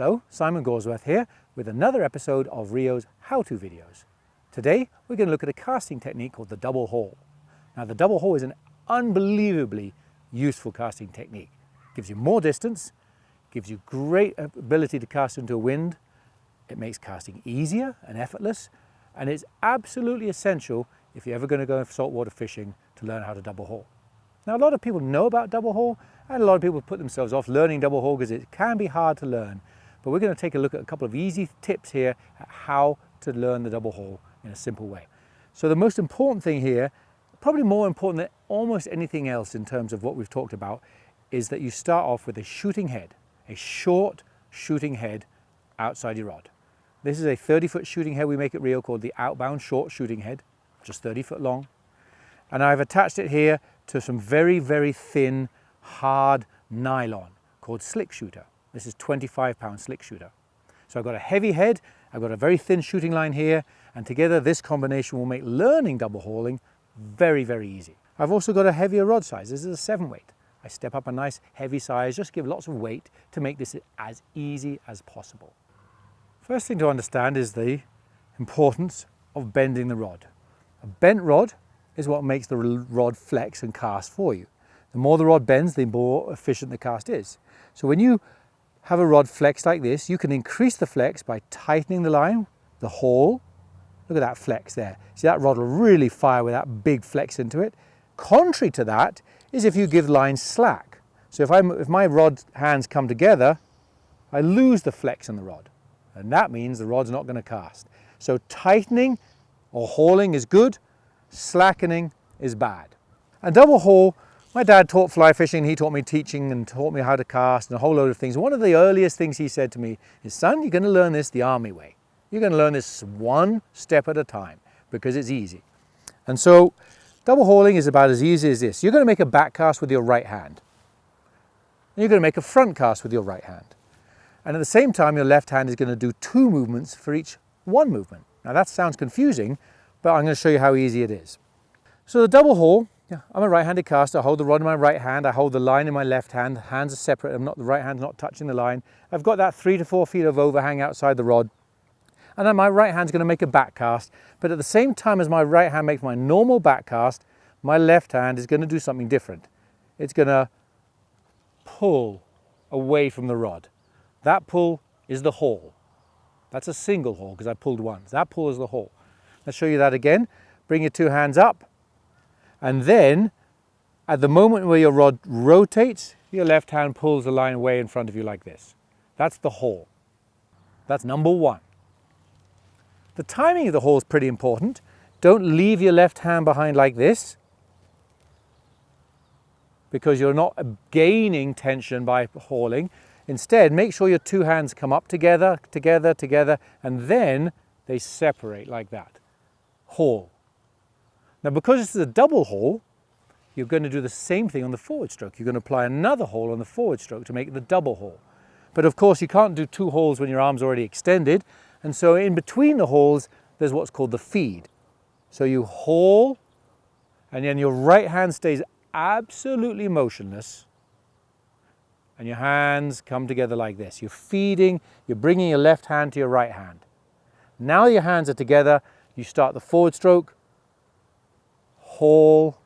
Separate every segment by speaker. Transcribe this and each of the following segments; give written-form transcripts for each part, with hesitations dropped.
Speaker 1: Hello, Simon Gawesworth here with another episode of Rio's how-to videos. Today we're going to look at a casting technique called the double haul. Now the double haul is an unbelievably useful casting technique. It gives you more distance, gives you great ability to cast into a wind, it makes casting easier and effortless, and it's absolutely essential if you're ever going to go saltwater fishing to learn how to double haul. Now a lot of people know about double haul and a lot of people put themselves off learning double haul because it can be hard to learn. But we're going to take a look at a couple of easy tips here at how to learn the double haul in a simple way. So the most important thing here, probably more important than almost anything else in terms of what we've talked about, is that you start off with a shooting head, a short shooting head outside your rod. This is a 30-foot shooting head we make at Rio called the outbound short shooting head, just 30 foot long. And I've attached it here to some very, very thin, hard nylon called slick shooter. This is 25-pound slick shooter. So I've got a heavy head, I've got a very thin shooting line here, and together this combination will make learning double hauling very, very easy. I've also got a heavier rod size. This is a 7 weight. I step up a nice heavy size, just give lots of weight to make this as easy as possible. First thing to understand is the importance of bending the rod. A bent rod is what makes the rod flex and cast for you. The more the rod bends, the more efficient the cast is. So when you have a rod flex like this, you can increase the flex by tightening the line, the haul. Look at that flex there. See, that rod will really fire with that big flex into it. Contrary to that is if you give line slack. So if my rod hands come together, I lose the flex in the rod. And that means the rod's not going to cast. So tightening or hauling is good, slackening is bad. And double haul, my dad taught fly fishing, he taught me teaching and taught me how to cast and a whole load of things. One of the earliest things he said to me is, son, you're going to learn this the army way. You're going to learn this one step at a time because it's easy. And so double hauling is about as easy as this. You're going to make a back cast with your right hand. And you're going to make a front cast with your right hand. And at the same time, your left hand is going to do two movements for each one movement. Now that sounds confusing, but I'm going to show you how easy it is. So the double haul, I'm a right-handed caster. I hold the rod in my right hand. I hold the line in my left hand. The hands are separate. The right hand's not touching the line. I've got that 3 to 4 feet of overhang outside the rod. And then my right hand's going to make a back cast. But at the same time as my right hand makes my normal back cast, my left hand is going to do something different. It's going to pull away from the rod. That pull is the haul. That's a single haul because I pulled once. That pull is the haul. Let's show you that again. Bring your two hands up. And then, at the moment where your rod rotates, your left hand pulls the line away in front of you like this. That's the haul. That's number one. The timing of the haul is pretty important. Don't leave your left hand behind like this because you're not gaining tension by hauling. Instead, make sure your two hands come up together, together, and then they separate like that. Haul. Now because this is a double haul, you're going to do the same thing on the forward stroke. You're going to apply another haul on the forward stroke to make it the double haul. But of course you can't do two hauls when your arm's already extended, and so in between the hauls there's what's called the feed. So you haul, and then your right hand stays absolutely motionless, and your hands come together like this. You're feeding, you're bringing your left hand to your right hand. Now your hands are together, you start the forward stroke, haul,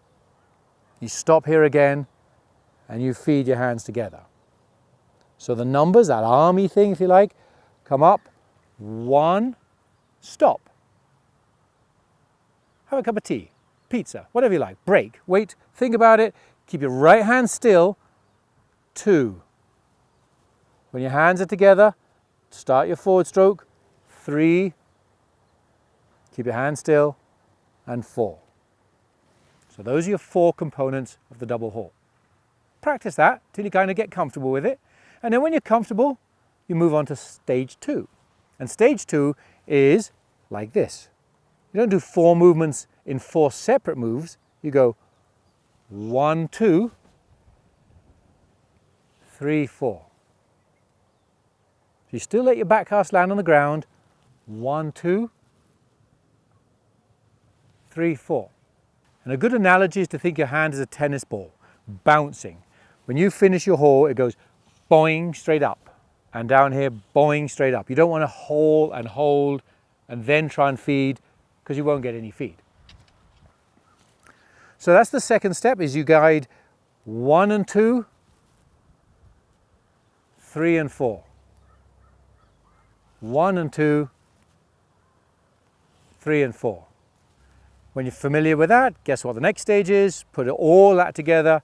Speaker 1: you stop here again, and you feed your hands together. So the numbers, that army thing if you like, come up, 1, stop. Have a cup of tea, pizza, whatever you like, break, wait, think about it, keep your right hand still, 2. When your hands are together, start your forward stroke, 3, keep your hand still, and 4. So those are your 4 components of the double haul. Practice that till you kind of get comfortable with it. And then when you're comfortable, you move on to stage 2. And stage 2 is like this. You don't do 4 movements in 4 separate moves. You go 1, 2, 3, 4. So you still let your back cast land on the ground. 1, 2, 3, 4. And a good analogy is to think your hand is a tennis ball, bouncing. When you finish your haul, it goes boing straight up. and down here, boing, straight up. You don't want to haul and hold and then try and feed, because you won't get any feed. So that's the second step, is you guide 1 and 2, 3 and 4. 1 and 2, 3 and 4. When you're familiar with that, guess what the next stage is? Put all that together.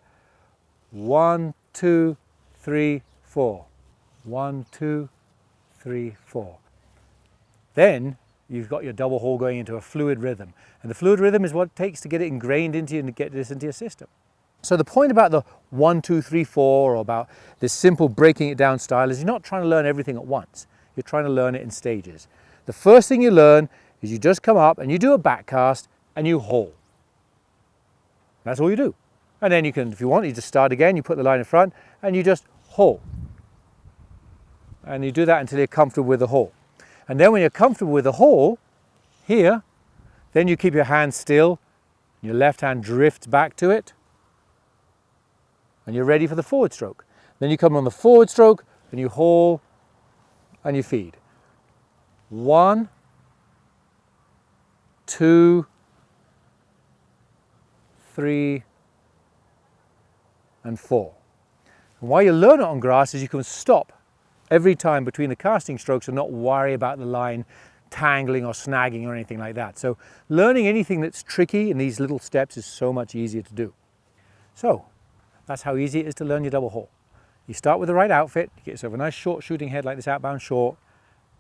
Speaker 1: 1, 2, 3, 4. 1, 2, 3, 4. Then you've got your double haul going into a fluid rhythm. And the fluid rhythm is what it takes to get it ingrained into you and get this into your system. So the point about the 1, 2, 3, 4, or about this simple breaking it down style, is you're not trying to learn everything at once. You're trying to learn it in stages. The first thing you learn is you just come up and you do a back cast and you haul. That's all you do. And then you can, if you want, you just start again, you put the line in front and you just haul. And you do that until you're comfortable with the haul. And then when you're comfortable with the haul, here, then you keep your hand still, your left hand drifts back to it, and you're ready for the forward stroke. Then you come on the forward stroke and you haul and you feed. 1, 2, 3, and 4. And why you learn it on grass is you can stop every time between the casting strokes and not worry about the line tangling or snagging or anything like that. So learning anything that's tricky in these little steps is so much easier to do. So that's how easy it is to learn your double haul. You start with the right outfit, you get yourself a nice short shooting head like this outbound short,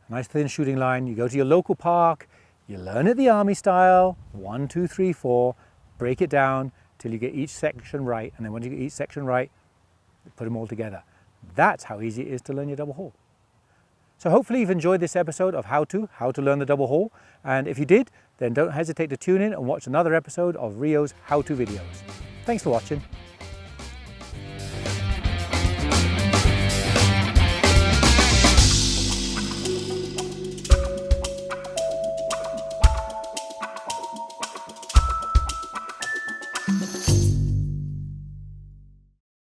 Speaker 1: a nice thin shooting line, you go to your local park, you learn it the army style, 1, 2, 3, 4, break it down till you get each section right, and then when you get each section right, put them all together. That's how easy it is to learn your double haul. So hopefully you've enjoyed this episode of how to learn the double haul, and if you did, then don't hesitate to tune in and watch another episode of Rio's how-to videos. Thanks for watching.